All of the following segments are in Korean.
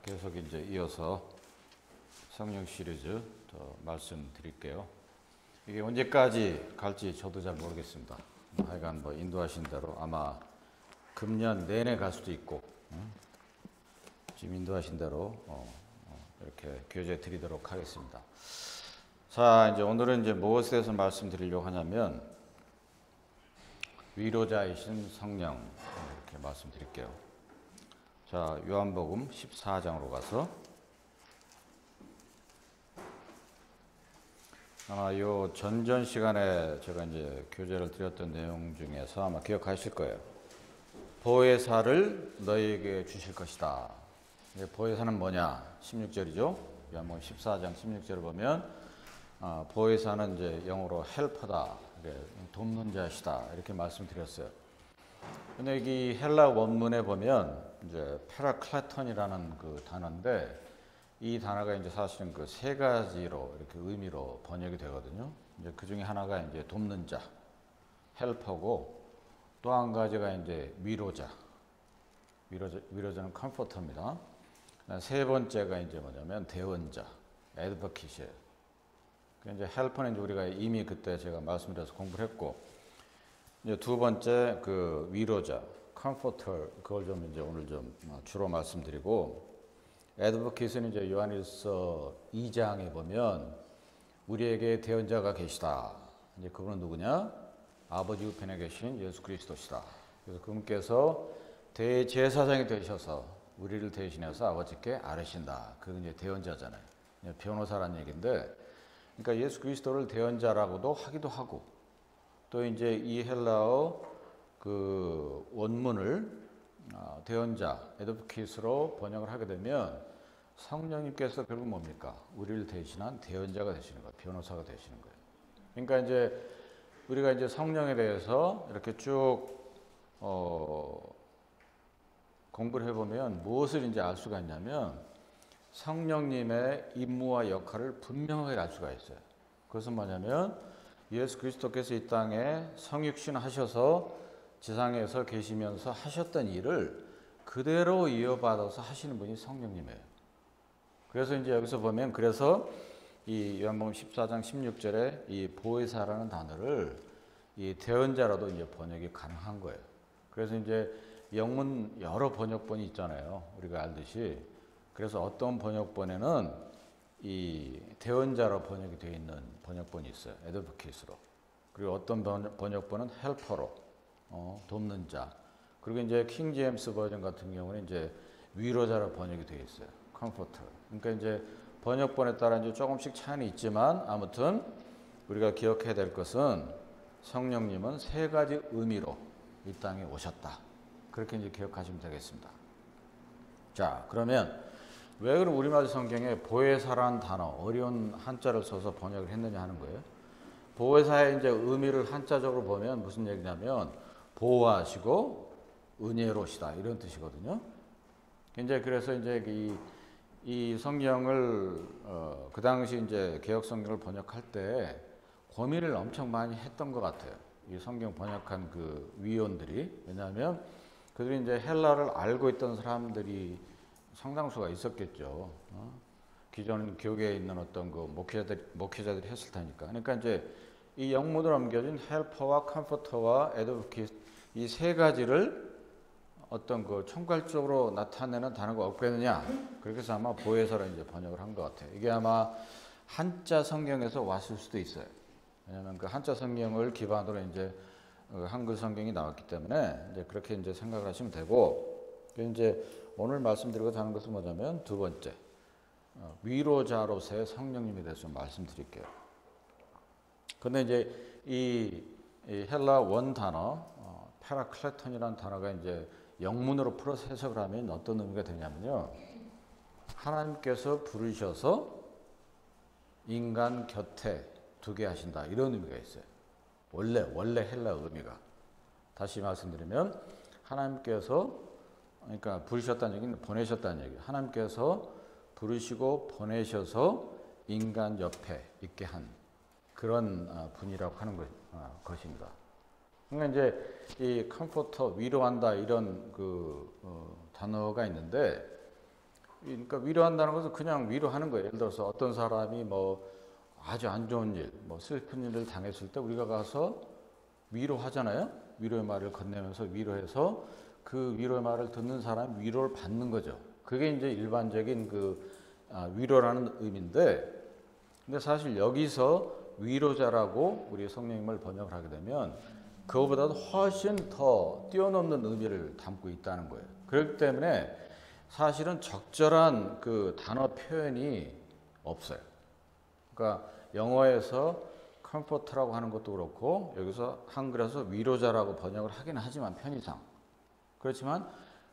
계속 이제 이어서 성령 시리즈 더 말씀드릴게요. 이게 언제까지 갈지 저도 잘 모르겠습니다. 하여간 뭐 인도하신 대로 아마 금년 내내 갈 수도 있고, 지금 인도하신 대로 이렇게 교제 드리도록 하겠습니다. 자, 이제 오늘은 이제 무엇에 대해서 말씀드리려고 하냐면 위로자이신 성령 이렇게 말씀드릴게요. 자, 요한복음 14장으로 가서 아마 요 전전 시간에 제가 이제 교제를 드렸던 내용 중에서 아마 기억하실 거예요. 보혜사를 너희에게 주실 것이다. 보혜사는 뭐냐? 16절이죠. 요한복음 14장 16절을 보면 보혜사는 이제 영어로 헬퍼다, 돕는 자시다 이렇게 말씀드렸어요. 근데 이 헬라 원문에 보면 이제 페라클레톤이라는 그 단어인데 이 단어가 이제 사실은 그 세 가지로 이렇게 의미로 번역이 되거든요. 이제 그 중에 하나가 이제 돕는 자, 헬퍼고 또 한 가지가 이제 위로자. 위로자는 컴포터입니다. 세 번째가 이제 뭐냐면 대언자, 애드버킷이에요. 이제 헬퍼는 이제 우리가 이미 그때 제가 말씀드려서 공부를 했고, 이제 두 번째 그 위로자, 컴포터, 그걸 좀 이제 오늘 좀 주로 말씀드리고, 애드버킷은 이제 요한일서 2장에 보면 우리에게 대언자가 계시다. 이제 그분은 누구냐? 아버지 우편에 계신 예수 그리스도시다. 그래서 그분께서 대제사장이 되셔서 우리를 대신해서 아버지께 아뢰신다. 그건 이제 대언자잖아요. 변호사라는 얘기인데, 그러니까 예수 그리스도를 대언자라고도 하기도 하고, 또 이제 이 헬라어 그 원문을 대언자, 에드보킷으로 번역을 하게 되면 성령님께서 결국 뭡니까? 우리를 대신한 대언자가 되시는 거예요. 변호사가 되시는 거예요. 그러니까 이제 우리가 이제 성령에 대해서 이렇게 쭉 공부를 해보면 무엇을 이제 알 수가 있냐면 성령님의 임무와 역할을 분명하게 알 수가 있어요. 그것은 뭐냐면 예수 그리스도께서 이 땅에 성육신 하셔서 지상에서 계시면서 하셨던 일을 그대로 이어받아서 하시는 분이 성령님이에요. 그래서 이제 여기서 보면 그래서 이 요한복음 14장 16절에 이 보혜사라는 단어를 이 대언자라도 이제 번역이 가능한 거예요. 그래서 이제 영문 여러 번역본이 있잖아요. 우리가 알듯이. 그래서 어떤 번역본에는 이 대언자로 번역이 되어 있는 번역본이 있어요. 에드보킷으로. 그리고 어떤 번역본은 헬퍼로, 돕는 자. 그리고 이제 킹 제임스 버전 같은 경우는 이제 위로자로 번역이 되어 있어요. 컴포터. 그러니까 이제 번역본에 따라 이제 조금씩 차이는 있지만 아무튼 우리가 기억해야 될 것은 성령님은 세 가지 의미로 이 땅에 오셨다. 그렇게 이제 기억하시면 되겠습니다. 자, 그러면 왜 그럼 우리말 성경에 보혜사라는 단어, 어려운 한자를 써서 번역을 했느냐 하는 거예요. 보혜사의 이제 의미를 한자적으로 보면 무슨 얘기냐면 보호하시고 은혜로시다 이런 뜻이거든요. 이제 그래서 이제 이 성경을 그 당시 이제 개역 성경을 번역할 때 고민을 엄청 많이 했던 것 같아요. 이 성경 번역한 그 위원들이. 왜냐하면 그들이 이제 헬라를 알고 있던 사람들이 상당수가 있었겠죠. 기존 교계에 있는 어떤 그 목회자들이 했을 테니까. 그러니까 이제 이 영문으로 옮겨진 헬퍼와 컴포터와 에드보킷 이 세 가지를 어떤 그 총괄적으로 나타내는 단어가 없겠느냐. 그렇게 해서 아마 보혜사로 이제 번역을 한 것 같아요. 이게 아마 한자 성경에서 왔을 수도 있어요. 왜냐하면 그 한자 성경을 기반으로 이제 한글 성경이 나왔기 때문에 이제 그렇게 이제 생각을 하시면 되고, 이제 오늘 말씀드리고자 하는 것은 뭐냐면 두 번째, 위로자로서의 성령님에 대해서 말씀드릴게요. 근데 이제 이 헬라 원 단어, 페라클레톤이라는 단어가 이제 영문으로 풀어서 해석을 하면 어떤 의미가 되냐면요. 하나님께서 부르셔서 인간 곁에 두게 하신다. 이런 의미가 있어요. 원래 헬라 의미가. 다시 말씀드리면 하나님께서 그러니까 부르셨다는 얘기는 보내셨다는 얘기예요. 하나님께서 부르시고 보내셔서 인간 옆에 있게 한 그런 분이라고 하는 것입니다. 그러니까 이제 이 컴포터 위로한다 이런 그 단어가 있는데 그러니까 위로한다는 것은 그냥 위로하는 거예요. 예를 들어서 어떤 사람이 뭐 아주 안 좋은 일, 뭐 슬픈 일을 당했을 때 우리가 가서 위로하잖아요. 위로의 말을 건네면서 위로해서 그 위로의 말을 듣는 사람이 위로를 받는 거죠. 그게 이제 일반적인 위로라는 의미인데, 근데 사실 여기서 위로자라고 우리 성령님을 번역을 하게 되면 그거보다도 훨씬 더 뛰어넘는 의미를 담고 있다는 거예요. 그렇기 때문에 사실은 적절한 그 단어 표현이 없어요. 그러니까 영어에서 comfort라고 하는 것도 그렇고 여기서 한글에서 위로자라고 번역을 하긴 하지만 편의상 그렇지만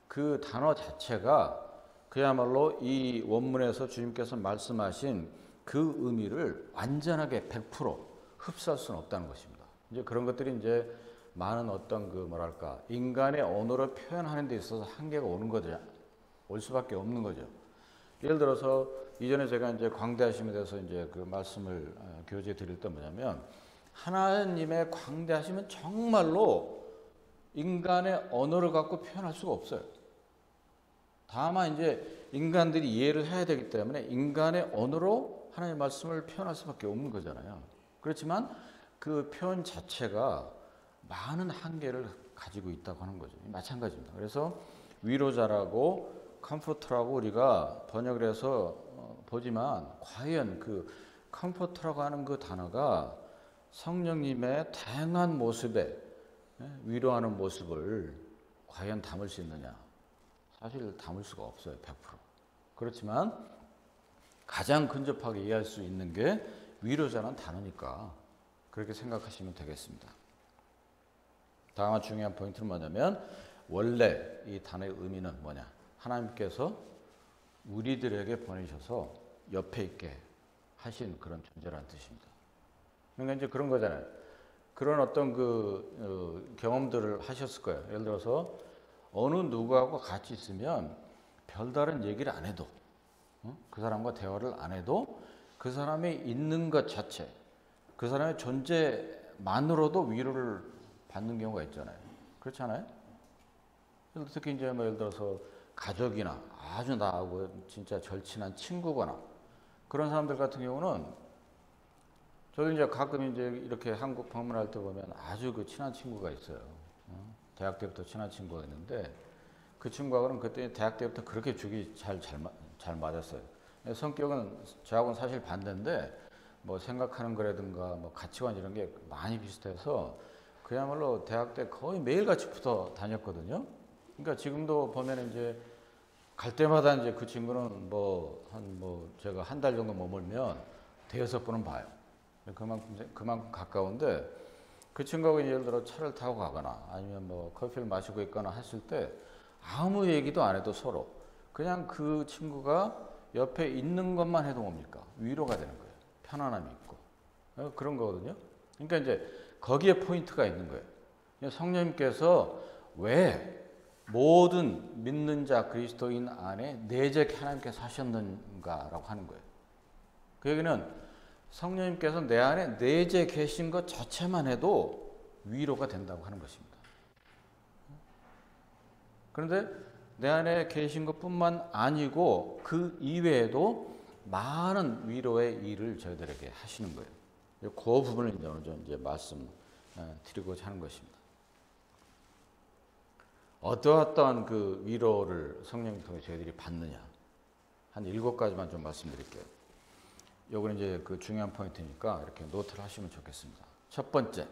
그 단어 자체가 그야말로 이 원문에서 주님께서 말씀하신 그 의미를 완전하게 100% 흡수할 수는 없다는 것입니다. 이제 그런 것들이 이제 많은 어떤 뭐랄까 인간의 언어를 표현하는 데 있어서 한계가 오는 거죠. 올 수밖에 없는 거죠. 예를 들어서 이전에 제가 이제 광대하심에 대해서 이제 그 말씀을 교재 드릴 때 뭐냐면 하나님의 광대하심은 정말로 인간의 언어를 갖고 표현할 수가 없어요. 다만 이제 인간들이 이해를 해야 되기 때문에 인간의 언어로 하나님의 말씀을 표현할 수밖에 없는 거잖아요. 그렇지만 그 표현 자체가 많은 한계를 가지고 있다고 하는 거죠. 마찬가지입니다. 그래서 위로자라고 컴포트라고 우리가 번역을 해서 보지만 과연 그 컴포트라고 하는 그 단어가 성령님의 다양한 모습에 위로하는 모습을 과연 담을 수 있느냐? 사실 담을 수가 없어요. 100%. 그렇지만 가장 근접하게 이해할 수 있는 게 위로자라는 단어니까 그렇게 생각하시면 되겠습니다. 다음 중요한 포인트는 뭐냐면 원래 이 단어의 의미는 뭐냐? 하나님께서 우리들에게 보내셔서 옆에 있게 하신 그런 존재라는 뜻입니다. 그러니까 이제 그런 거잖아요. 그런 어떤 경험들을 하셨을 거예요. 예를 들어서 어느 누구하고 같이 있으면 별다른 얘기를 안 해도 그 사람과 대화를 안 해도 그 사람이 있는 것 자체, 그 사람의 존재만으로도 위로를 받는 경우가 있잖아요. 그렇지 않아요? 특히 이제 예를 들어서 가족이나 아주 나하고 진짜 절친한 친구거나 그런 사람들 같은 경우는 저도 이제 가끔 이제 이렇게 한국 방문할 때 보면 아주 친한 친구가 있어요. 대학 때부터 친한 친구가 있는데 그 친구하고는 그때 대학 때부터 그렇게 죽이 잘 맞았어요. 성격은 저하고는 사실 반대인데 뭐 생각하는 거라든가 뭐 가치관 이런 게 많이 비슷해서 그야말로 대학 때 거의 매일같이 붙어 다녔거든요. 그러니까 지금도 보면 이제 갈 때마다 이제 그 친구는 제가 한 달 정도 머물면 대여섯 번은 봐요. 그만큼 가까운데 그 친구하고 예를 들어 차를 타고 가거나 아니면 뭐 커피를 마시고 있거나 했을 때 아무 얘기도 안 해도 서로 그냥 그 친구가 옆에 있는 것만 해도 뭡니까? 위로가 되는 거예요. 편안함이 있고. 그런 거거든요. 그러니까 이제 거기에 포인트가 있는 거예요. 성령님께서 왜 모든 믿는 자 그리스도인 안에 내재케 하나님께서 하셨는가라고 하는 거예요. 그 얘기는 성령님께서 내 안에 내재 계신 것 자체만 해도 위로가 된다고 하는 것입니다. 그런데 내 안에 계신 것뿐만 아니고 그 이외에도 많은 위로의 일을 저희들에게 하시는 거예요. 그 부분을 이제 말씀 드리고자 하는 것입니다. 어떠한 그 위로를 성령님 통해 저희들이 받느냐 한 7가지만 좀 말씀드릴게요. 요거는 이제 그 중요한 포인트니까 이렇게 노트를 하시면 좋겠습니다. 첫 번째,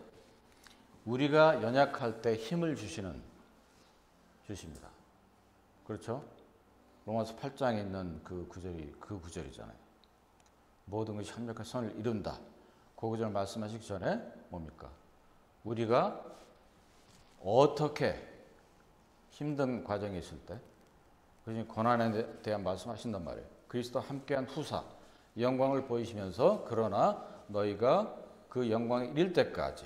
우리가 연약할 때 힘을 주십니다. 그렇죠? 로마서 8장에 있는 그 구절이잖아요. 모든 것이 협력한 선을 이룬다. 그 구절 말씀하시기 전에 뭡니까? 우리가 어떻게 힘든 과정이 있을 때, 그 고난에 대한 말씀하신단 말이에요. 그리스도와 함께한 후사, 영광을 보이시면서 그러나 너희가 그 영광에 이를 때까지,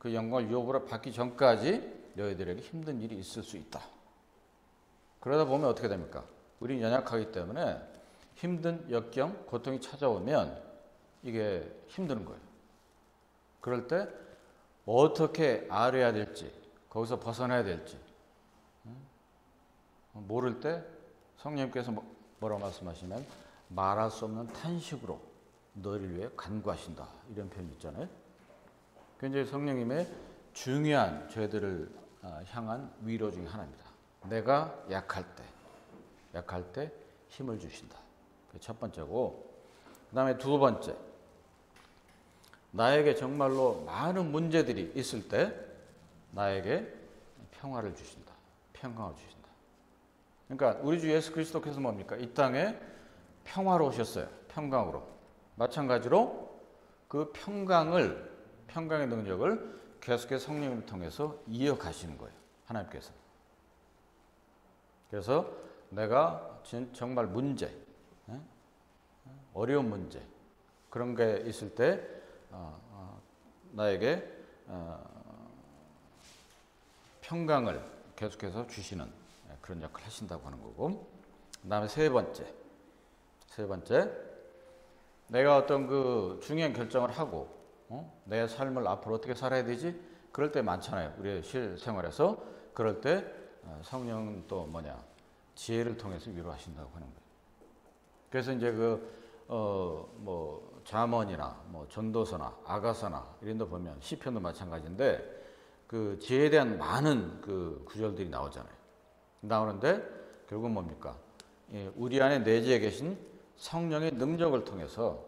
그 영광을 유업으로 받기 전까지 너희들에게 힘든 일이 있을 수 있다. 그러다 보면 어떻게 됩니까? 우리는 연약하기 때문에 힘든 역경, 고통이 찾아오면 이게 힘드는 거예요. 그럴 때 어떻게 알아야 될지, 거기서 벗어나야 될지 모를 때 성령님께서 뭐라고 말씀하시면 말할 수 없는 탄식으로 너희를 위해 간구하신다. 이런 표현이 있잖아요. 굉장히 성령님의 중요한 저희들을 향한 위로 중에 하나입니다. 내가 약할 때 힘을 주신다. 그게 첫 번째고, 그 다음에 두 번째, 나에게 정말로 많은 문제들이 있을 때 나에게 평화를 주신다. 평강을 주신다. 그러니까 우리 주 예수 그리스도께서 뭡니까? 이 땅에 평화로 오셨어요. 평강으로. 마찬가지로 그 평강의 능력을 계속해서 성령님을 통해서 이어가시는 거예요. 하나님께서. 그래서 내가 정말 문제, 어려운 문제, 그런 게 있을 때 나에게 평강을 계속해서 주시는 그런 역할을 하신다고 하는 거고, 그 다음에 세 번째, 내가 어떤 그 중요한 결정을 하고 내 삶을 앞으로 어떻게 살아야 되지? 그럴 때 많잖아요. 우리의 실생활에서. 그럴 때 성령은 또 지혜를 통해서 위로하신다고 하는 거예요. 그래서 이제 잠언이나 전도서나 아가서나 이런 데 보면 시편도 마찬가지인데 그 지혜에 대한 많은 그 구절들이 나오잖아요. 나오는데 결국 뭡니까? 우리 안에 내재해 계신 성령의 능력을 통해서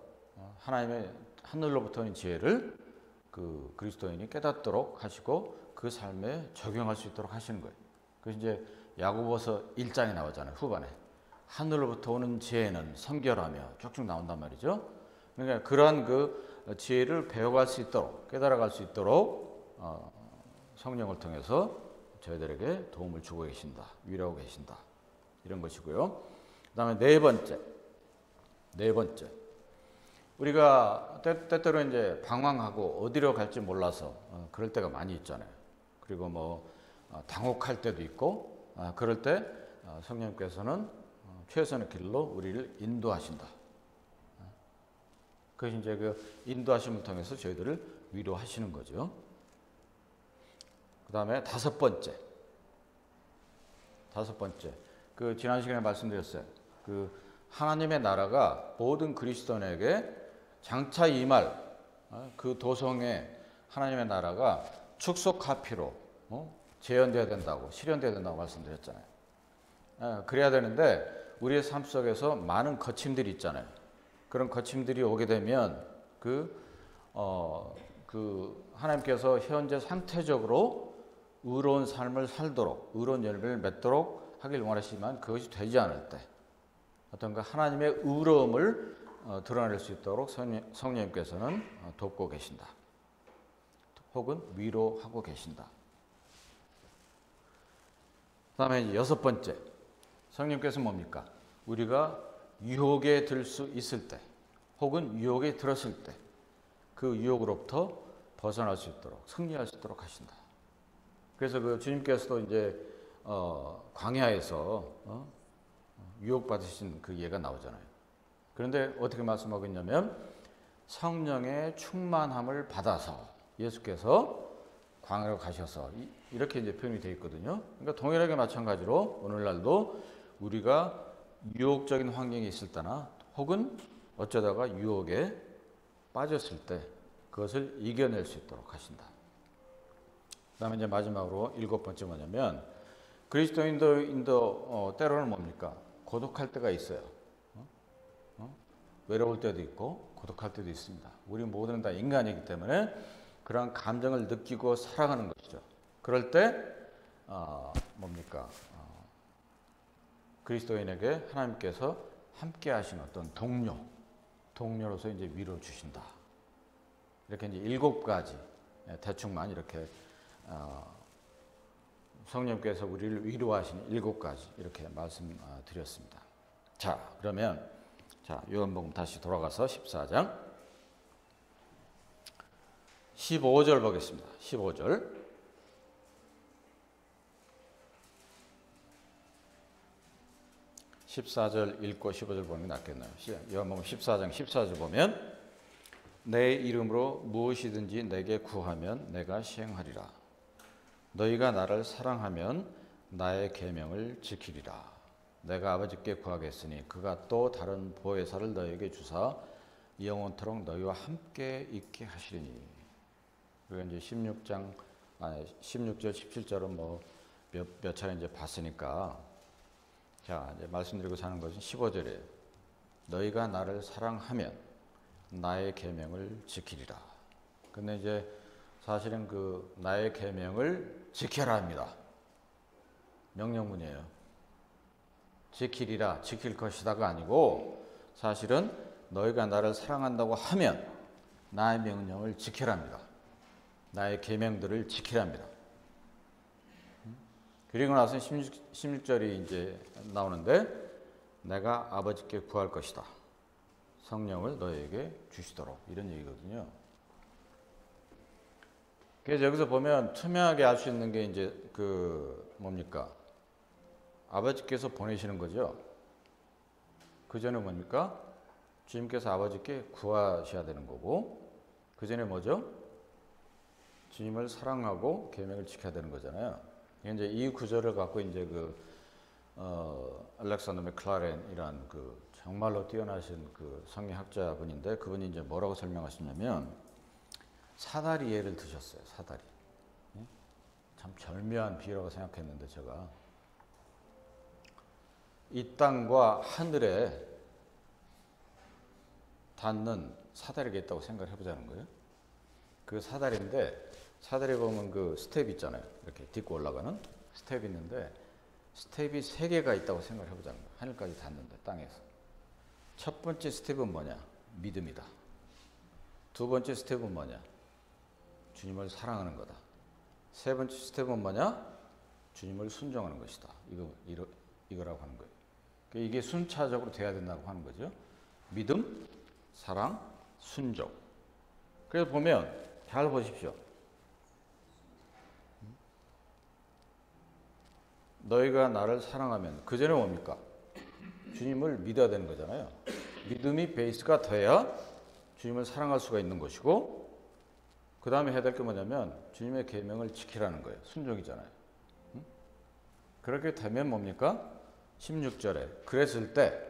하나님의 하늘로부터 오는 지혜를 그 그리스도인이 깨닫도록 하시고 그 삶에 적용할 수 있도록 하시는 거예요. 그래서 이제 야고보서 1장에 나오잖아요. 후반에. 하늘로부터 오는 지혜는 성결하며 쭉쭉 나온단 말이죠. 그러니까 그러한 그 지혜를 배워갈 수 있도록, 깨달아갈 수 있도록 성령을 통해서 저희들에게 도움을 주고 계신다. 위로하고 계신다. 이런 것이고요. 그 다음에 네 번째. 우리가 때때로 이제 방황하고 어디로 갈지 몰라서 그럴 때가 많이 있잖아요. 그리고 당혹할 때도 있고, 그럴 때 성령님께서는 최선의 길로 우리를 인도하신다. 그것이 이제 그 인도하심을 통해서 저희들을 위로하시는 거죠. 그 다음에 다섯 번째. 그 지난 시간에 말씀드렸어요. 그 하나님의 나라가 모든 그리스도인에게 장차 임할 그 도성에 하나님의 나라가 축소카피로 재현되어야 된다고, 실현되어야 된다고 말씀드렸잖아요. 그래야 되는데 우리의 삶 속에서 많은 거침들이 있잖아요. 그런 거침들이 오게 되면 하나님께서 현재 상태적으로 의로운 삶을 살도록, 의로운 열매를 맺도록 하길 원하시지만 그것이 되지 않을 때 어떤 그 하나님의 의로움을 드러낼 수 있도록 성령님께서는 돕고 계신다. 혹은 위로하고 계신다. 그 다음에 여섯 번째, 성령님께서 뭡니까? 우리가 유혹에 들 수 있을 때, 혹은 유혹에 들었을 때, 그 유혹으로부터 벗어날 수 있도록, 승리할 수 있도록 하신다. 그래서 그 주님께서도 이제 광야에서 유혹받으신 그 예가 나오잖아요. 그런데 어떻게 말씀하고 있냐면 성령의 충만함을 받아서 예수께서 광야로 가셔서 이렇게 이제 표현이 되어 있거든요. 그러니까 동일하게 마찬가지로 오늘날도 우리가 유혹적인 환경에 있을 때나 혹은 어쩌다가 유혹에 빠졌을 때 그것을 이겨낼 수 있도록 하신다. 그 다음에 이제 마지막으로 일곱 번째 뭐냐면 그리스도인도 때로는 뭡니까? 고독할 때가 있어요. 외로울 때도 있고 고독할 때도 있습니다. 우리 모두는 다 인간이기 때문에 그런 감정을 느끼고 살아가는 것이죠. 그럴 때 뭡니까? 그리스도인에게 하나님께서 함께 하신 어떤 동료로서 이제 위로 주신다. 이렇게 이제 일곱 가지 대충만 이렇게 성령께서 우리를 위로하시는 일곱 가지 이렇게 말씀드렸습니다. 자, 그러면 요한복음 다시 돌아가서 14장 15절 보겠습니다. 15절. (14절) 읽고 15절 보는 게 낫겠네요. 요한복음 14장 14절 보면 내 이름으로 무엇이든지 내게 구하면 내가 시행하리라. 너희가 나를 사랑하면 나의 계명을 지키리라. 내가 아버지께 구하겠으니 그가 또 다른 보혜사를 너희에게 주사 영원토록 너희와 함께 있게 하시리니. 그리고 이제 16절 17절은 뭐 몇 차례 이제 봤으니까, 자 이제 말씀드리고 사는 것은 15절이에요. 너희가 나를 사랑하면 나의 계명을 지키리라. 근데 이제 사실은 그 나의 계명을 지켜라 합니다. 명령문이에요. 지키리라, 지킬 것이다가 아니고, 사실은 너희가 나를 사랑한다고 하면 나의 명령을 지키랍니다. 나의 계명들을 지키랍니다. 그리고 나서 16절이 이제 나오는데, 내가 아버지께 구할 것이다. 성령을 너희에게 주시도록, 이런 얘기거든요. 그래서 여기서 보면 투명하게 알 수 있는 게 이제 그 뭡니까? 아버지께서 보내시는 거죠. 그 전에 뭡니까? 주님께서 아버지께 구하셔야 되는 거고, 그 전에 뭐죠? 주님을 사랑하고 계명을 지켜야 되는 거잖아요. 이제 이 구절을 갖고 이제 그 알렉산더 맥클라렌이란 그 정말로 뛰어나신 그 성경학자분인데, 그분이 이제 뭐라고 설명하시냐면, 사다리 예를 드셨어요. 사다리. 참 절묘한 비유라고 생각했는데, 제가 이 땅과 하늘에 닿는 사다리가 있다고 생각을 해보자는 거예요. 그 사다리인데, 사다리 보면 그 스텝 있잖아요. 이렇게 딛고 올라가는 스텝이 있는데, 스텝이 3개가 있다고 생각을 해보자는 거예요. 하늘까지 닿는데, 땅에서. 첫 번째 스텝은 뭐냐? 믿음이다. 두 번째 스텝은 뭐냐? 주님을 사랑하는 거다. 세 번째 스텝은 뭐냐? 주님을 순종하는 것이다. 이거라고 하는 거예요. 이게 순차적으로 돼야 된다고 하는 거죠. 믿음, 사랑, 순종. 그래서 보면 잘 보십시오. 너희가 나를 사랑하면, 그 전에 뭡니까? 주님을 믿어야 되는 거잖아요. 믿음이 베이스가 돼야 주님을 사랑할 수가 있는 것이고, 그 다음에 해야 될 게 뭐냐면 주님의 계명을 지키라는 거예요. 순종이잖아요. 그렇게 되면 뭡니까? 16절에 그랬을 때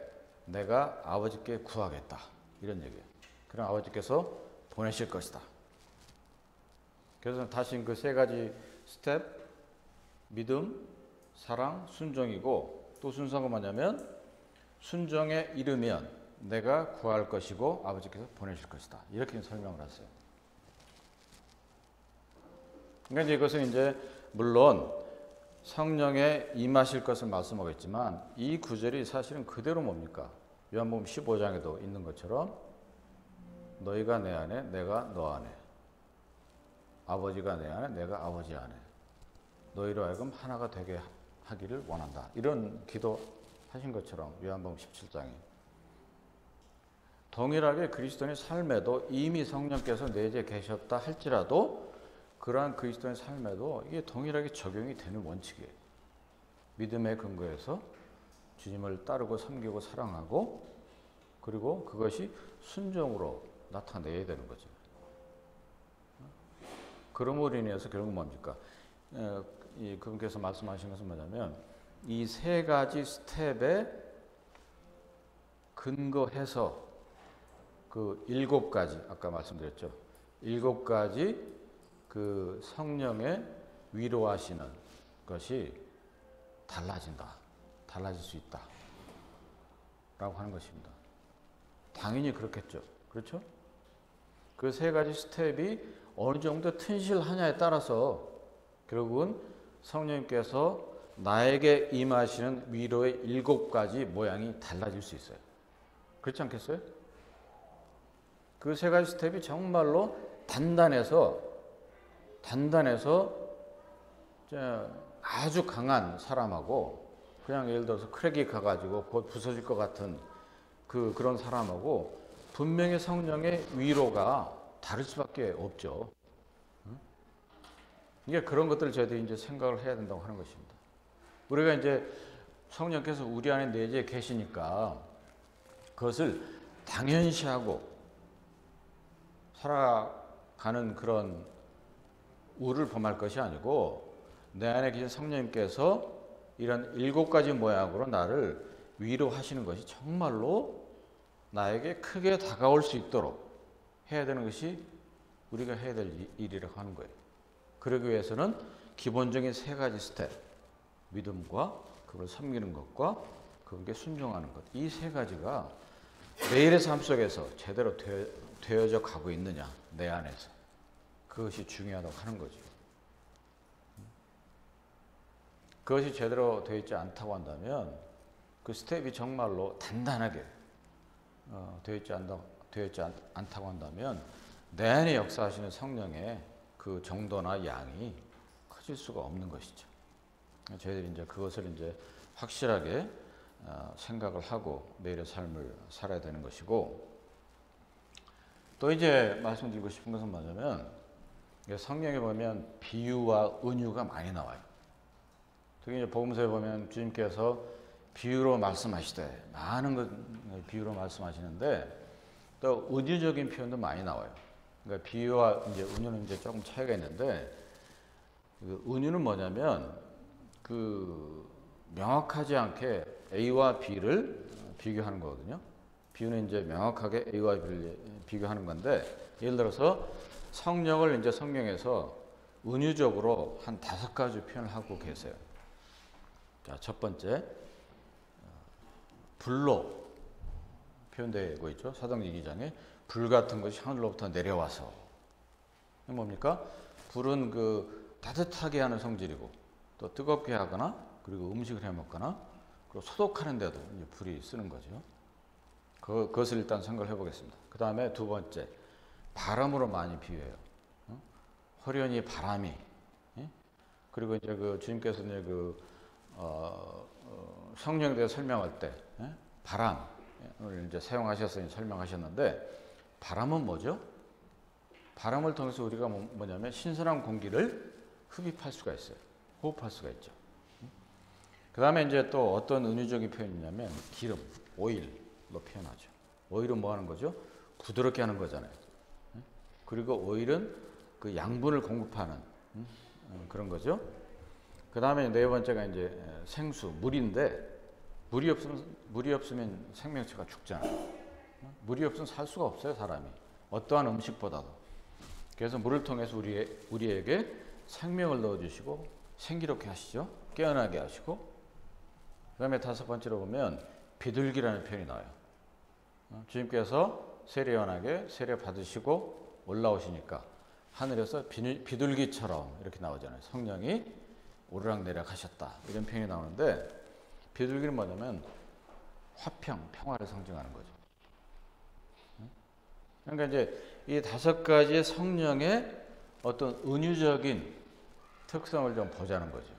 내가 아버지께 구하겠다, 이런 얘기예요. 그럼 아버지께서 보내실 것이다. 그래서 다시 그 3가지 스텝, 믿음, 사랑, 순종이고, 또 순서가 뭐냐면 순종에 이르면 내가 구할 것이고 아버지께서 보내실 것이다, 이렇게 설명을 했어요. 그러니까 이것은 이제 물론 성령에 임하실 것을 말씀하고 있지만, 이 구절이 사실은 그대로 뭡니까? 요한복음 15장에도 있는 것처럼 너희가 내 안에, 내가 너 안에, 아버지가 내 안에, 내가 아버지 안에, 너희로 하여금 하나가 되게 하기를 원한다, 이런 기도 하신 것처럼 요한복음 17장에 동일하게 그리스도인의 삶에도 이미 성령께서 내재 계셨다 할지라도, 그러한 그리스도인의 삶에도 이게 동일하게 적용이 되는 원칙이에요. 믿음의 근거에서 주님을 따르고 섬기고 사랑하고, 그리고 그것이 순종으로 나타내야 되는 거죠. 그럼으로 인해서 결국 뭡니까? 그분께서 말씀하신 것은 뭐냐면, 이 3가지 스텝에 근거해서 그 7가지, 아까 말씀드렸죠. 7가지 그 성령의 위로하시는 것이 달라진다, 달라질 수 있다 라고 하는 것입니다. 당연히 그렇겠죠. 그렇죠? 그 3가지 스텝이 어느 정도 튼실하냐에 따라서 결국은 성령님께서 나에게 임하시는 위로의 7가지 모양이 달라질 수 있어요. 그렇지 않겠어요? 그 3가지 스텝이 정말로 단단해서 아주 강한 사람하고, 그냥 예를 들어서 크랙이 가가지고 곧 부서질 것 같은 그런 사람하고 분명히 성령의 위로가 다를 수밖에 없죠. 이게 그런 것들을 저희들이 이제 생각을 해야 된다고 하는 것입니다. 우리가 이제 성령께서 우리 안에 내재 계시니까 그것을 당연시하고 살아가는 그런 우를 범할 것이 아니고, 내 안에 계신 성령님께서 이런 7가지 모양으로 나를 위로하시는 것이 정말로 나에게 크게 다가올 수 있도록 해야 되는 것이 우리가 해야 될 일이라고 하는 거예요. 그러기 위해서는 기본적인 3가지 스텝, 믿음과 그걸 섬기는 것과 그분께 순종하는 것, 이 3가지가 매일의 삶 속에서 제대로 되어져 가고 있느냐, 내 안에서. 그것이 중요하다고 하는 거죠. 그것이 제대로 되어 있지 않다고 한다면 그 스텝이 정말로 단단하게 되어 있지 않다고 한다면 내 안에 역사하시는 성령의 그 정도나 양이 커질 수가 없는 것이죠. 저희들이 이제 그것을 이제 확실하게 생각을 하고 내일의 삶을 살아야 되는 것이고, 또 이제 말씀드리고 싶은 것은 뭐냐면 성경에 보면 비유와 은유가 많이 나와요. 특히 이제 복음서에 보면 주님께서 비유로 말씀하시되 많은 것 비유로 말씀하시는데 또 은유적인 표현도 많이 나와요. 그러니까 비유와 이제 은유는 이제 조금 차이가 있는데, 그 은유는 뭐냐면 그 명확하지 않게 A와 B를 비교하는 거거든요. 비유는 이제 명확하게 A와 B를 비교하는 건데, 예를 들어서 성령을 이제 성경에서 은유적으로 한 5가지 표현을 하고 계세요. 자, 첫 번째, 불로 표현되고 있죠. 사도행전 2장에 불 같은 것이 하늘로부터 내려와서. 뭡니까? 불은 그 따뜻하게 하는 성질이고 또 뜨겁게 하거나 그리고 음식을 해 먹거나 그리고 소독하는 데도 이제 불이 쓰는 거죠. 그것을 일단 생각을 해보겠습니다. 그 다음에 두 번째, 바람으로 많이 비유해요. 호련히 바람이. 그리고 이제 그 주님께서 이제 그 성령에 대해 설명할 때 바람을 이제 사용하셔서 설명하셨는데, 바람은 뭐죠? 바람을 통해서 우리가 뭐냐면 신선한 공기를 흡입할 수가 있어요. 호흡할 수가 있죠. 그 다음에 이제 또 어떤 은유적인 표현이냐면 기름, 오일로 표현하죠. 오일은 뭐 하는 거죠? 부드럽게 하는 거잖아요. 그리고 오일은 그 양분을 공급하는 그런 거죠. 그 다음에 4번째가 이제 생수, 물인데 물이 없으면 생명체가 죽잖아요. 물이 없으면 살 수가 없어요, 사람이. 어떠한 음식보다도. 그래서 물을 통해서 우리에게 생명을 넣어주시고 생기롭게 하시죠. 깨어나게 하시고. 그 다음에 5번째로 보면 비둘기라는 표현이 나와요. 주님께서 세례요한에게 세례 받으시고 올라오시니까 하늘에서 비둘기처럼 이렇게 나오잖아요. 성령이 오르락내리락 하셨다, 이런 표현이 나오는데, 비둘기는 뭐냐면 화평, 평화를 상징하는 거죠. 그러니까 이제 이 5가지의 성령의 어떤 은유적인 특성을 좀 보자는 거죠.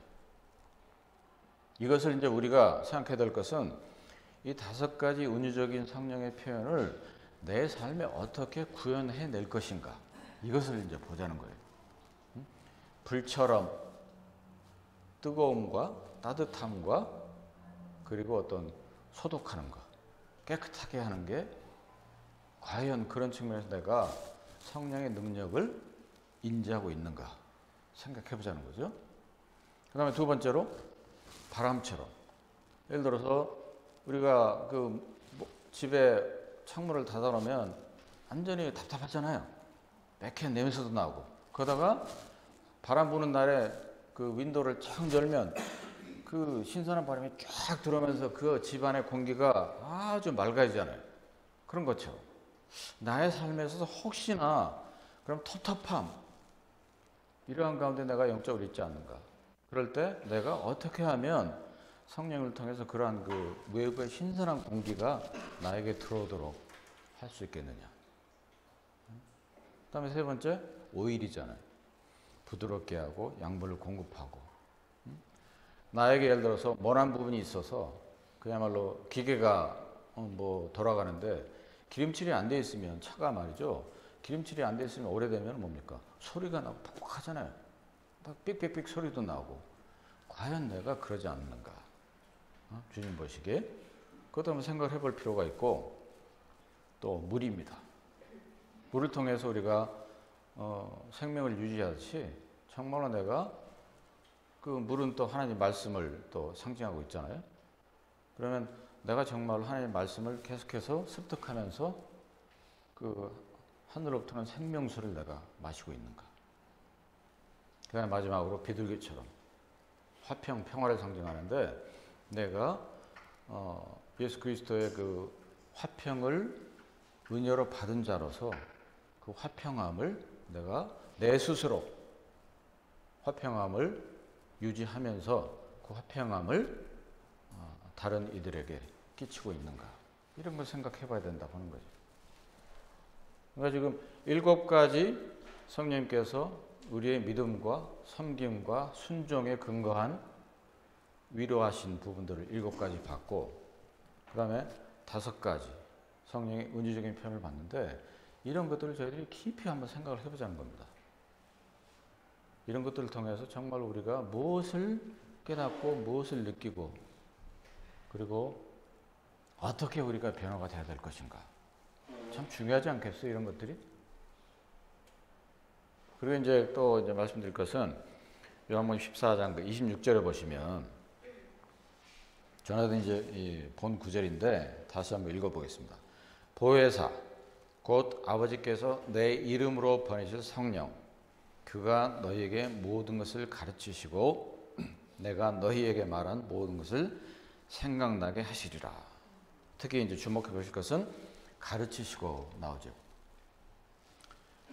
이것을 이제 우리가 생각해야 될 것은 이 5가지 은유적인 성령의 표현을 내 삶에 어떻게 구현해 낼 것인가, 이것을 이제 보자는 거예요. 불처럼 뜨거움과 따뜻함과 그리고 어떤 소독하는 것, 깨끗하게 하는 게 과연 그런 측면에서 내가 성령의 능력을 인지하고 있는가 생각해 보자는 거죠. 그 다음에 2번째로 바람처럼. 예를 들어서 우리가 그 집에 창문을 닫아놓으면 완전히 답답하잖아요. 매캐 냄새도 나고. 그러다가 바람 부는 날에 그 윈도우를 쫙 열면 그 신선한 바람이 쫙 들어오면서 그 집안의 공기가 아주 맑아지잖아요. 그런 것처럼 나의 삶에서 혹시나 그럼 텁텁함, 이러한 가운데 내가 영적으로 있지 않는가. 그럴 때 내가 어떻게 하면 성령을 통해서 그러한 그 외부의 신선한 공기가 나에게 들어오도록 할 수 있겠느냐. 그 다음에 3번째, 오일이잖아요. 부드럽게 하고 양분을 공급하고. 나에게 예를 들어서 모난 부분이 있어서 그야말로 기계가 뭐 돌아가는데 기름칠이 안 돼 있으면, 차가 말이죠, 기름칠이 안 돼 있으면 오래되면 뭡니까? 소리가 나고 퍽퍽하잖아요. 막 삑삑삑 소리도 나고. 과연 내가 그러지 않는가? 주님 보시기에. 그것도 한번 생각을 해볼 필요가 있고, 또 물입니다. 물을 통해서 우리가 생명을 유지하듯이 정말로 내가 그 물은 또 하나님 말씀을 또 상징하고 있잖아요. 그러면 내가 정말 하나님 말씀을 계속해서 습득하면서 그 하늘로부터는 생명수를 내가 마시고 있는가. 그다음에 마지막으로 비둘기처럼 화평, 평화를 상징하는데 내가 예수 그리스도의 그 화평을 은혜로 받은 자로서 그 화평함을 내가 내 스스로 화평함을 유지하면서 그 화평함을 다른 이들에게 끼치고 있는가. 이런 걸 생각해 봐야 된다고 하는 거죠. 그러니까 지금 7가지 성령님께서 우리의 믿음과 섬김과 순종에 근거한 위로하신 부분들을 7가지 받고 그 다음에 5가지 성령의 은유적인 표현을 받는데 이런 것들을 저희들이 깊이 한번 생각을 해보자는 겁니다. 이런 것들을 통해서 정말 우리가 무엇을 깨닫고 무엇을 느끼고 그리고 어떻게 우리가 변화가 돼야 될 것인가. 참 중요하지 않겠어요, 이런 것들이? 그리고 이제 또 이제 말씀드릴 것은 요한복음 14장 26절에 보시면 전에도 이제 본 구절인데 다시 한번 읽어보겠습니다. 보혜사 곧 아버지께서 내 이름으로 보내실 성령 그가 너희에게 모든 것을 가르치시고 내가 너희에게 말한 모든 것을 생각나게 하시리라. 특히 이제 주목해 보실 것은 가르치시고 나오죠.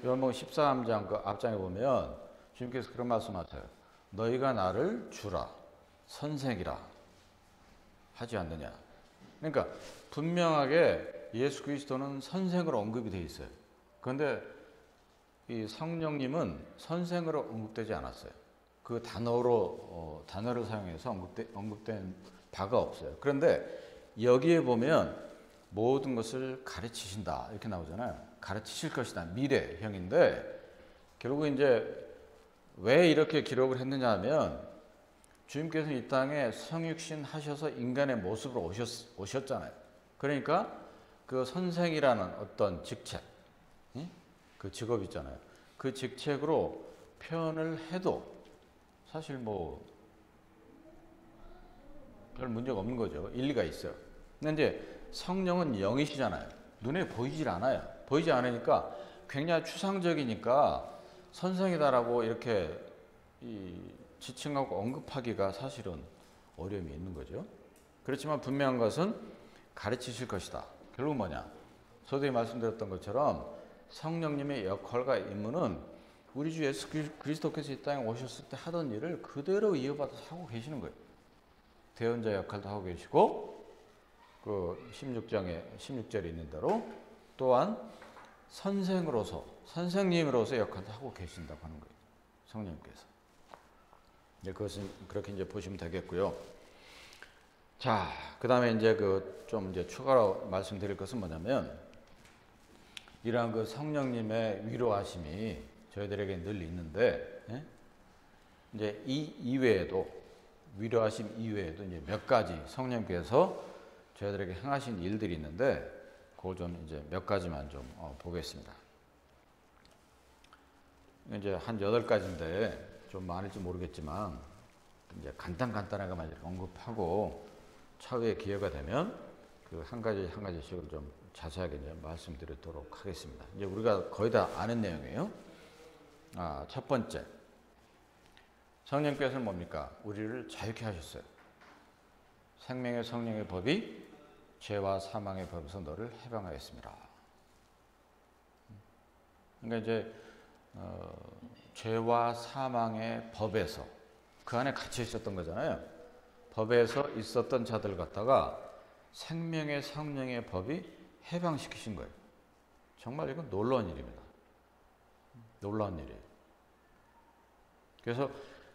요한복음 13장 그 앞장에 보면 주님께서 그런 말씀하세요. 너희가 나를 주라 선생이라 하지 않느냐. 그러니까 분명하게 예수 그리스도는 선생으로 언급이 되어 있어요. 그런데 이 성령님은 선생으로 언급되지 않았어요. 그 단어를 사용해서 언급된 바가 없어요. 그런데 여기에 보면 모든 것을 가르치신다 이렇게 나오잖아요. 가르치실 것이다 미래형인데 결국 이제 왜 이렇게 기록을 했느냐 하면 주님께서 이 땅에 성육신 하셔서 인간의 모습으로 오셨잖아요. 그러니까 그 선생이라는 어떤 직책, 그 직업 있잖아요. 그 직책으로 표현을 해도 사실 뭐 별 문제가 없는 거죠. 일리가 있어요. 근데 이제 성령은 영이시잖아요. 눈에 보이질 않아요. 보이지 않으니까 굉장히 추상적이니까 선생이다라고 이렇게 지칭하고 언급하기가 사실은 어려움이 있는 거죠. 그렇지만 분명한 것은 가르치실 것이다. 결국 뭐냐? 서두에 말씀드렸던 것처럼 성령님의 역할과 임무는 우리 주 예수 그리스도께서 이 땅에 오셨을 때 하던 일을 그대로 이어받아서 하고 계시는 거예요. 대언자 역할도 하고 계시고 그 16절에 있는 대로 또한 선생님으로서 역할도 하고 계신다고 하는 거예요. 성령님께서. 이제 그것은 그렇게 이제 보시면 되겠고요. 자, 그다음에 이제 좀 이제 추가로 말씀드릴 것은 뭐냐면 이러한 그 성령님의 위로하심이 저희들에게 늘 있는데 이제 이 이외에도 위로하심 이외에도 이제 몇 가지 성령께서 저희들에게 행하신 일들이 있는데 그거 좀 이제 몇 가지만 좀 보겠습니다. 이제 한 8가지인데 좀 많을지 모르겠지만 이제 간단하게만 언급하고 차후에 기회가 되면 그 한 가지씩을 좀 자세하게 이제 말씀드리도록 하겠습니다. 이제 우리가 거의 다 아는 내용이에요. 첫 번째. 성령께서는 뭡니까? 우리를 자유케 하셨어요. 생명의 성령의 법이 죄와 사망의 법에서 너를 해방하였습니다. 그러니까 이제 죄와 사망의 법에서 그 안에 갇혀 있었던 거잖아요. 법에서 있었던 자들 갖다가 생명의 성령의 법이 해방시키신 거예요. 정말 이건 놀라운 일입니다. 놀라운 일이에요. 그래서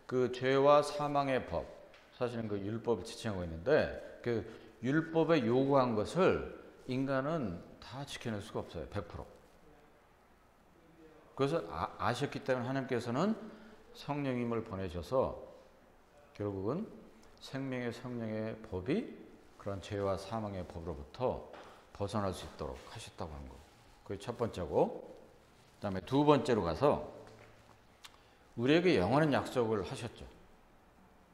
그 죄와 사망의 법, 사실은 그 율법을 지칭하고 있는데 그 율법에 요구한 것을 인간은 다 지켜낼 수가 없어요. 100%. 그것을 아셨기 때문에 하나님께서는 성령님을 보내셔서 결국은 생명의 성령의 법이 그런 죄와 사망의 법으로부터 벗어날 수 있도록 하셨다고 하는 거. 그게 첫 번째고, 그 다음에 두 번째로 가서 우리에게 영원한 약속을 하셨죠.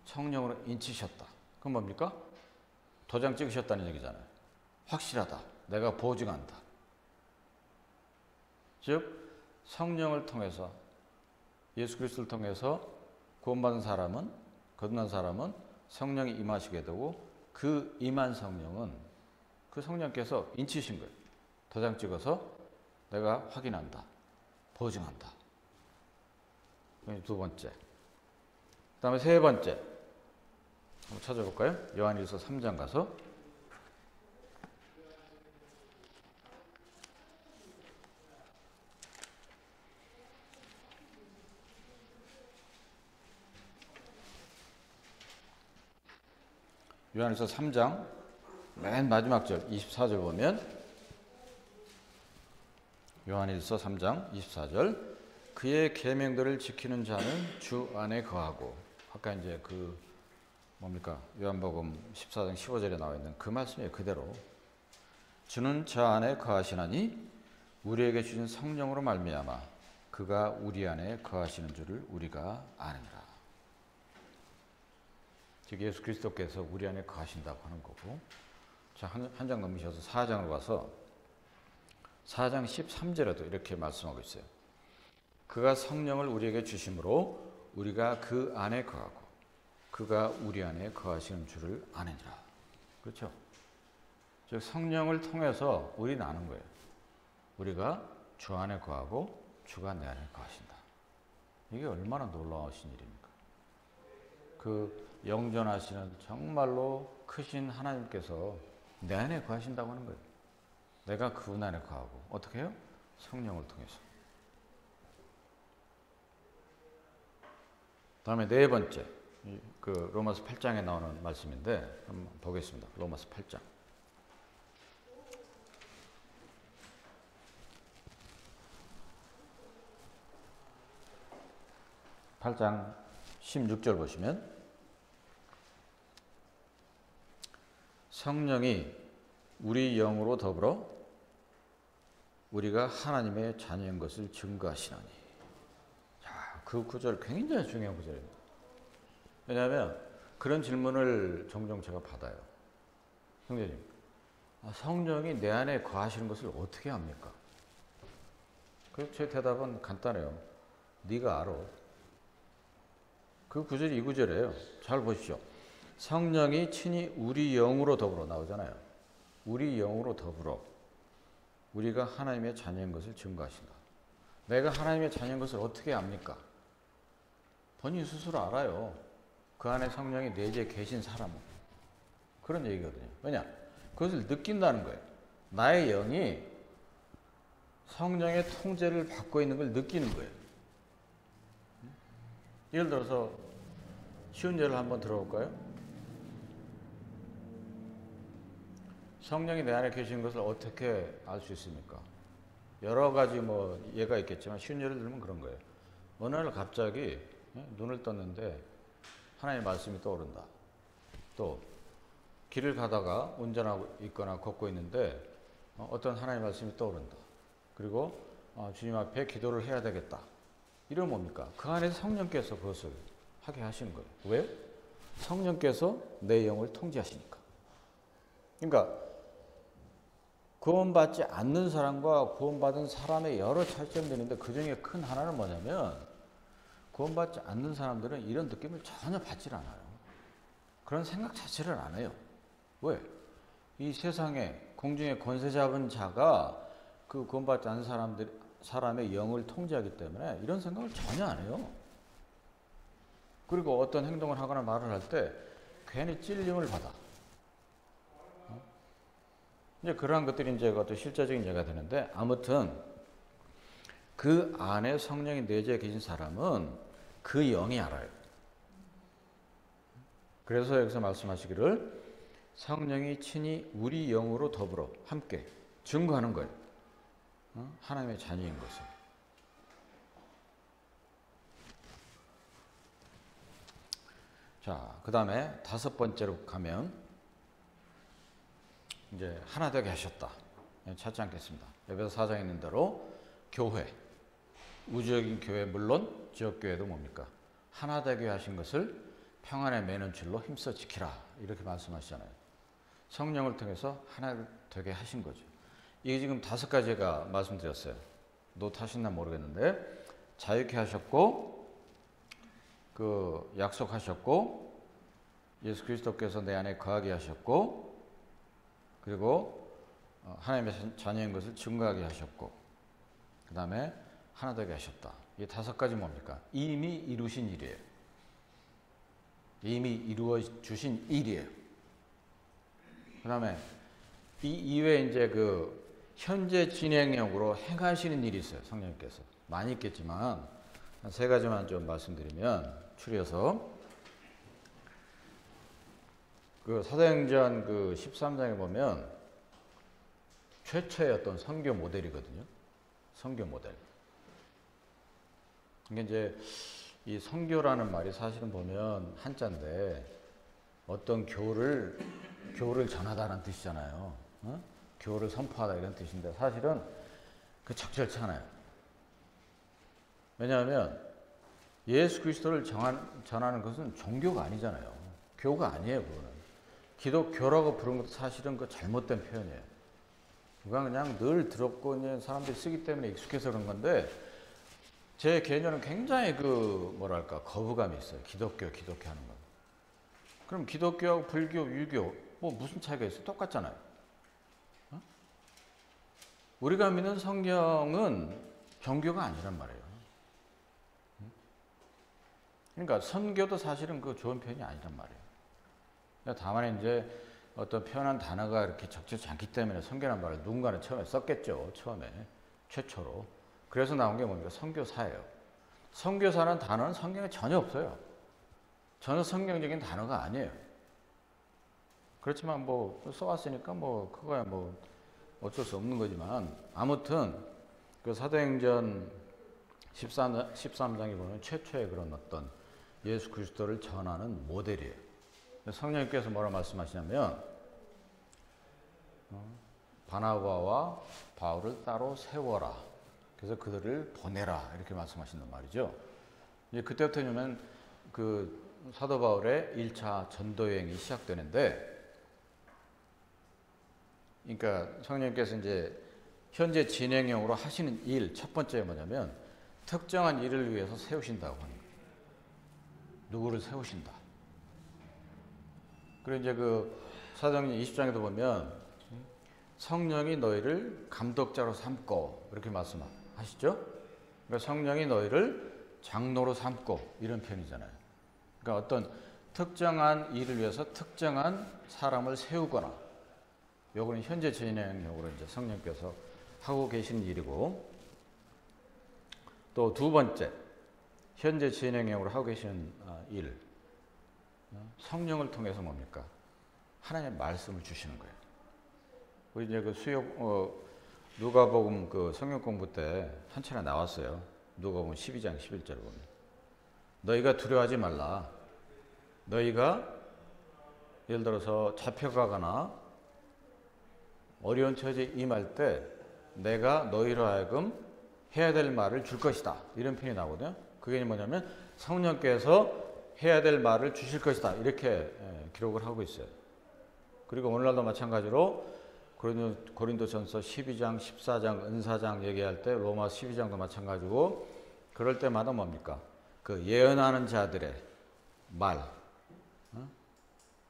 성령으로 인치셨다. 그건 뭡니까? 도장 찍으셨다는 얘기잖아요. 확실하다. 내가 보증한다. 즉 성령을 통해서 예수 그리스도를 통해서 구원받은 사람은 거듭난 사람은 성령이 임하시게 되고 그 임한 성령은 그 성령께서 인치신 거예요. 도장 찍어서 내가 확인한다. 보증한다. 두 번째. 그 다음에 세 번째. 한번 찾아볼까요? 요한일서 3장 가서 요한일서 3장 맨 마지막 절 24절 보면 요한일서 3장 24절 그의 계명들을 지키는 자는 주 안에 거하고 아까 이제 그 뭡니까? 요한복음 14장 15절에 나와 있는 그 말씀이에요. 그대로 주는 저 안에 거하시나니 우리에게 주신 성령으로 말미암아 그가 우리 안에 거하시는 줄을 우리가 아느니라. 즉 예수 그리스도께서 우리 안에 거하신다고 하는 거고 자, 한 장 넘으셔서 4장으로 가서 4장 13절에도 이렇게 말씀하고 있어요. 그가 성령을 우리에게 주심으로 우리가 그 안에 거하고 그가 우리 안에 거하시는 줄을 아느니라. 그렇죠? 즉 성령을 통해서 우리는 아는 거예요. 우리가 주 안에 거하고 주가 내 안에 거하신다. 이게 얼마나 놀라우신 일입니까? 그 영존하시는 정말로 크신 하나님께서 내 안에 거하신다고 하는 거예요. 내가 그분 안에 거하고 어떻게 해요? 성령을 통해서. 다음에 네 번째, 그 로마서 8장에 나오는 말씀인데 한번 보겠습니다. 로마서 8장. 8장 16절 보시면 성령이 우리 영으로 더불어 우리가 하나님의 자녀인 것을 증거하시나니. 자, 그 구절 굉장히 중요한 구절입니다. 왜냐하면 그런 질문을 종종 제가 받아요. 형제님, 성령이 내 안에 거하시는 것을 어떻게 합니까? 그래서 제 대답은 간단해요. 네가 알아. 그 구절이 이 구절이에요. 잘 보십시오. 성령이 친히 우리 영으로 더불어 나오잖아요. 우리 영으로 더불어 우리가 하나님의 자녀인 것을 증거하신다. 내가 하나님의 자녀인 것을 어떻게 압니까? 본인 스스로 알아요. 그 안에 성령이 내재해 계신 사람은. 그런 얘기거든요. 왜냐? 그것을 느낀다는 거예요. 나의 영이 성령의 통제를 받고 있는 걸 느끼는 거예요. 예를 들어서 쉬운 예를 한번 들어볼까요? 성령이 내 안에 계신 것을 어떻게 알 수 있습니까? 여러 가지 뭐 예가 있겠지만 쉬운 예를 들면 그런 거예요. 어느 날 갑자기 눈을 떴는데 하나님의 말씀이 떠오른다. 또 길을 가다가 운전하고 있거나 걷고 있는데 어떤 하나님의 말씀이 떠오른다. 그리고 주님 앞에 기도를 해야 되겠다. 이러면 뭡니까? 그 안에서 성령께서 그것을 하게 하시는 거예요. 왜요? 성령께서 내 영을 통제하시니까. 그러니까 구원받지 않는 사람과 구원받은 사람의 여러 차이점이 있는데 그 중에 큰 하나는 뭐냐면 구원받지 않는 사람들은 이런 느낌을 전혀 받질 않아요. 그런 생각 자체를 안 해요. 왜? 이 세상에 공중에 권세 잡은 자가 그 구원받지 않는 사람의 영을 통제하기 때문에 이런 생각을 전혀 안 해요. 그리고 어떤 행동을 하거나 말을 할 때 괜히 찔림을 받아. 이제 그러한 것들이 이제 그것도 실제적인 예가 되는데 아무튼 그 안에 성령이 내재해 계신 사람은 그 영이 알아요. 그래서 여기서 말씀하시기를 성령이 친히 우리 영으로 더불어 함께 증거하는 거예요. 하나님의 자녀인 것을. 자, 그 다음에 다섯 번째로 가면 이제 하나 되게 하셨다. 찾지 않겠습니다. 에베소 4장에 있는 대로 교회, 우주적인 교회 물론 지역교회도 뭡니까? 하나 되게 하신 것을 평안에 매는 줄로 힘써 지키라 이렇게 말씀하시잖아요. 성령을 통해서 하나를 되게 하신 거죠. 이게 지금 5가지가 말씀드렸어요. 노트하셨나 모르겠는데 자유케 하셨고 그 약속하셨고 예수 그리스도께서 내 안에 거하게 하셨고 그리고 하나님의 자녀인 것을 증거하게 하셨고 그 다음에 하나 되게 하셨다. 이 5가지 뭡니까? 이미 이루신 일이에요. 이미 이루어 주신 일이에요. 그 다음에 이 이외에 이제 그 현재 진행형으로 행하시는 일이 있어요. 성령님께서. 많이 있겠지만 한 3가지만 좀 말씀드리면 추려서 그 사도행전 그 13장에 보면 최초의 어떤 선교 모델이거든요. 선교 모델. 이게 이제 이 선교라는 말이 사실은 보면 한자인데 어떤 교를 전하다는 뜻이잖아요. 어? 교를 선포하다 이런 뜻인데 사실은 그 적절치 않아요. 왜냐하면 예수 그리스도를 전하는 것은 종교가 아니잖아요. 교가 아니에요. 그거는. 기독교라고 부른 것도 사실은 그 잘못된 표현이에요. 그건 그냥 늘 들었고 이제 사람들이 쓰기 때문에 익숙해서 그런 건데 제 개념은 굉장히 그 뭐랄까 거부감이 있어요. 기독교 하는 건. 그럼 기독교하고 불교, 유교 뭐 무슨 차이가 있어요? 똑같잖아요. 어? 우리가 믿는 성경은 종교가 아니란 말이에요. 그러니까 선교도 사실은 그 좋은 표현이 아니란 말이에요. 다만 이제 어떤 표현한 단어가 이렇게 적절치 않기 때문에 선교란 말을 누군가는 처음에 썼겠죠. 처음에 최초로. 그래서 나온 게 뭡니까? 선교사예요. 선교사라는 단어는 성경에 전혀 없어요. 전혀 성경적인 단어가 아니에요. 그렇지만 뭐 써왔으니까 뭐 그거야 뭐 어쩔 수 없는 거지만 아무튼 그 사도행전 13장에 보면 최초의 그런 어떤 예수 그리스도를 전하는 모델이에요. 성령님께서 뭐라 말씀하시냐면 바나바와 바울을 따로 세워라. 그래서 그들을 보내라 이렇게 말씀하신단 말이죠. 이제 그때부터는 그 사도 바울의 1차 전도 여행이 시작되는데, 그러니까 성령님께서 이제 현재 진행형으로 하시는 일 첫 번째가 뭐냐면 특정한 일을 위해서 세우신다고 하는 거예요. 누구를 세우신다. 그리고 이제 그 사도행전 20장에도 보면 성령이 너희를 감독자로 삼고 이렇게 말씀하시죠. 그러니까 성령이 너희를 장로로 삼고 이런 표현이잖아요. 그러니까 어떤 특정한 일을 위해서 특정한 사람을 세우거나, 요거는 현재 진행형으로 이제 성령께서 하고 계시는 일이고, 또 2번째 현재 진행형으로 하고 계시는 일, 성령을 통해서 뭡니까? 하나님의 말씀을 주시는 거예요. 우리 이제 그 누가복음 그 성경 공부 때 한 차례 나왔어요. 누가복음 12장 11절을 보면 너희가 두려워하지 말라. 너희가 예를 들어서 잡혀가거나 어려운 처지에 임할 때 내가 너희로 하여금 해야 될 말을 줄 것이다. 이런 표현이 나오거든요. 그게 뭐냐면 성령께서 해야 될 말을 주실 것이다. 이렇게 기록을 하고 있어요. 그리고 오늘날도 마찬가지로 고린도전서 12장, 14장, 은사장 얘기할 때 로마 12장도 마찬가지고, 그럴 때마다 뭡니까? 그 예언하는 자들의 말.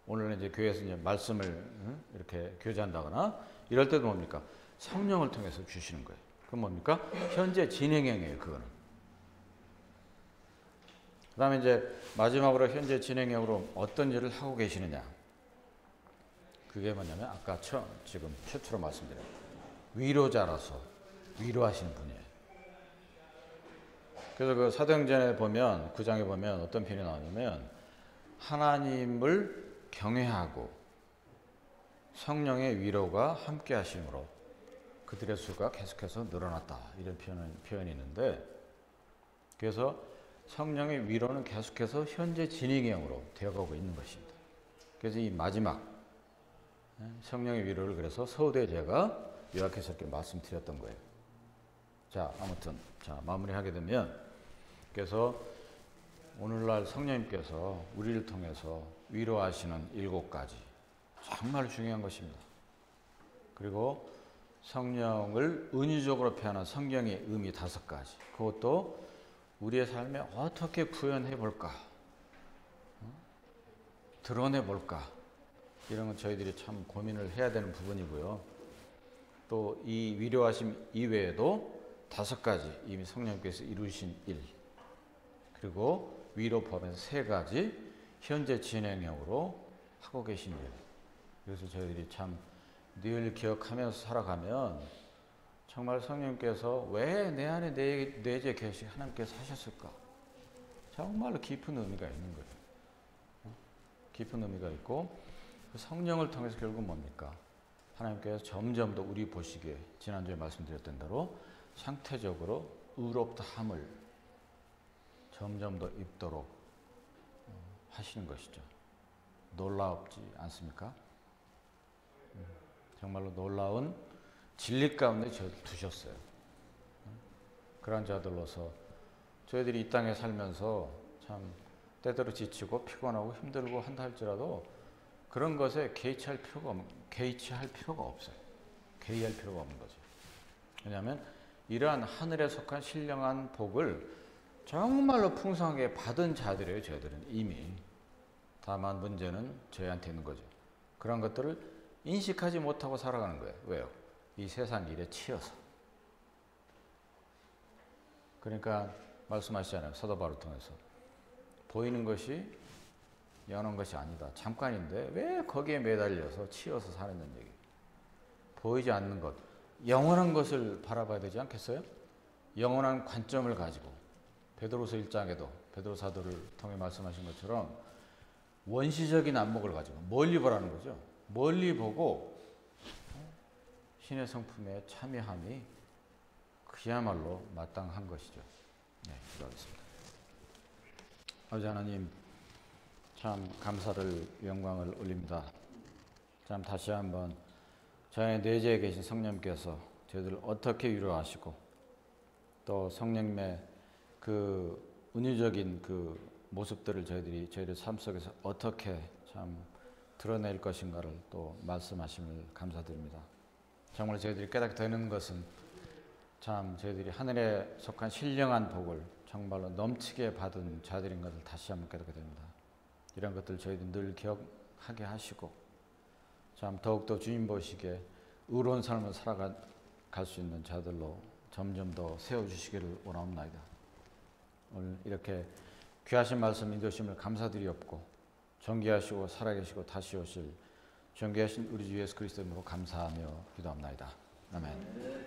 오늘은 이제 교회에서 이제 말씀을 이렇게 교제한다거나 이럴 때도 뭡니까? 성령을 통해서 주시는 거예요. 그건 뭡니까? 현재 진행형이에요, 그거는. 그 다음에 이제 마지막으로 현재 진행형으로 어떤 일을 하고 계시느냐. 그게 뭐냐면 아까 지금 최초로 말씀드린 위로자라서 위로하시는 분이에요. 그래서 그 사도행전에 보면 9장에 보면 어떤 표현이 나오냐면 하나님을 경외하고 성령의 위로가 함께 하심으로 그들의 수가 계속해서 늘어났다. 이런 표현이 있는데, 그래서 성령의 위로는 계속해서 현재 진행형으로 되어가고 있는 것입니다. 그래서 이 마지막 성령의 위로를 그래서 서두에 제가 요약해서 이렇게 말씀드렸던 거예요. 자, 아무튼 마무리하게 되면, 그래서 오늘날 성령님께서 우리를 통해서 위로하시는 7가지 정말 중요한 것입니다. 그리고 성령을 은유적으로 표현한 성경의 의미 5가지, 그것도 우리의 삶에 어떻게 구현해 볼까, 드러내 볼까, 이런 건 저희들이 참 고민을 해야 되는 부분이고요. 또 이 위로하심 이외에도 5가지 이미 성령께서 이루신 일, 그리고 위로 포함해서 3가지 현재 진행형으로 하고 계신 일. 그래서 저희들이 참 늘 기억하면서 살아가면 정말 성령께서 왜 내 안에 내재 계시 하나님께서 하셨을까? 정말로 깊은 의미가 있는 거예요. 깊은 의미가 있고, 그 성령을 통해서 결국 뭡니까? 하나님께서 점점 더 우리 보시기에 지난주에 말씀드렸던 대로 상태적으로 의롭다함을 점점 더 입도록 하시는 것이죠. 놀랍지 않습니까? 정말로 놀라운 진리 가운데 두셨어요. 그런 자들로서 저희들이 이 땅에 살면서 참 때때로 지치고 피곤하고 힘들고 한다 할지라도 그런 것에 개의치할 필요가 없어요. 개의할 필요가 없는 거죠. 왜냐하면 이러한 하늘에 속한 신령한 복을 정말로 풍성하게 받은 자들이에요. 저희들은 이미. 다만 문제는 저희한테 있는 거죠. 그런 것들을 인식하지 못하고 살아가는 거예요. 왜요? 이 세상 일에 치여서. 그러니까 말씀하시잖아요. 사도 바울을 통해서. 보이는 것이 영원한 것이 아니다. 잠깐인데 왜 거기에 매달려서 치여서 사는 얘기. 보이지 않는 것. 영원한 것을 바라봐야 되지 않겠어요? 영원한 관점을 가지고. 베드로서 1장에도 베드로 사도를 통해 말씀하신 것처럼 원시적인 안목을 가지고 멀리 보라는 거죠. 멀리 보고 신의 성품에 참여함이 그야말로 마땅한 것이죠. 네, 기도하겠습니다. 아버지 하나님, 참 감사를 영광을 올립니다. 참 다시 한번 저의 내재에 계신 성령님께서 저희들을 어떻게 위로하시고 또 성령님의 그 은유적인 그 모습들을 저희들 삶 속에서 어떻게 참 드러낼 것인가를 또 말씀하심을 감사드립니다. 정말 저희들이 깨닫게 되는 것은 참 저희들이 하늘에 속한 신령한 복을 정말로 넘치게 받은 자들인 것을 다시 한번 깨닫게 됩니다. 이런 것들 저희들 늘 기억하게 하시고 참 더욱더 주님 보시기에 의로운 삶을 살아갈 수 있는 자들로 점점 더 세워주시기를 원하옵나이다. 오늘 이렇게 귀하신 말씀 인도심을 감사드리옵고 존귀하시고 살아계시고 다시 오실 존귀하신 우리 주 예수 그리스도 이름으로 감사하며 기도합나이다. 아멘.